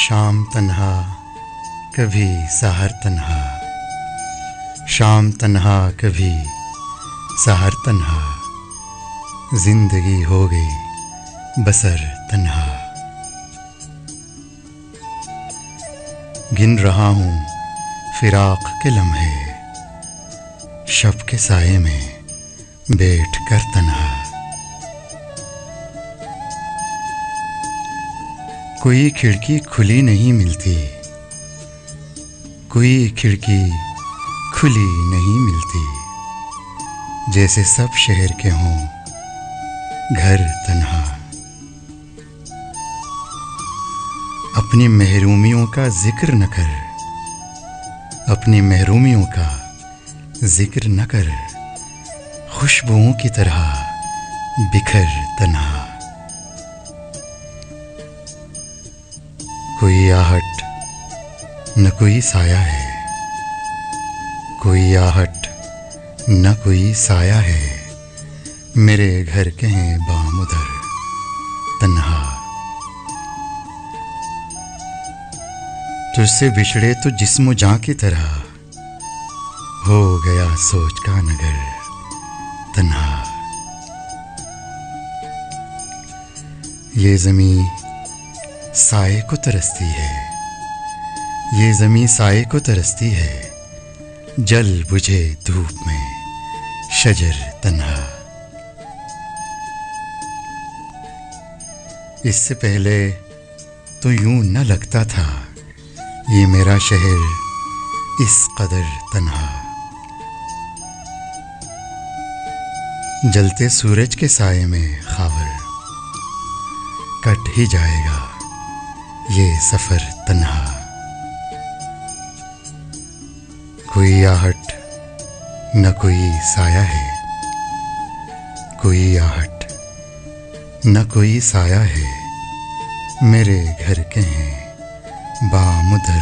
शाम तन्हा कभी सहर तन्हा, शाम तन्हा कभी सहर तन्हा, जिंदगी हो गई बसर तन्हा। गिन रहा हूँ फिराक के लम्हे, शब के साये में बैठ कर तन्हा। कोई खिड़की खुली नहीं मिलती, कोई खिड़की खुली नहीं मिलती, जैसे सब शहर के हों घर तन्हा। अपनी महरूमियों का जिक्र न कर, अपनी महरूमियों का जिक्र न कर, खुशबुओं की तरह बिखर तन्हा। कोई आहट न कोई साया है, कोई आहट न कोई साया है, मेरे घर के हैं बाम उधर तन्हा। तुझसे बिछड़े तो जिस्म जां की तरह हो गया सोच का नगर तन्हा। ये ज़मीं साए को तरसती है, ये ज़मीं साए को तरसती है, जल बुझे धूप में शजर तन्हा। इससे पहले तो यूं न लगता था ये मेरा शहर इस कदर तन्हा। जलते सूरज के साए में खावर कट ही जाएगा ये सफर तन्हा। कोई आहट न कोई साया है, कोई आहट न कोई साया है, मेरे घर के हैं बाम उधर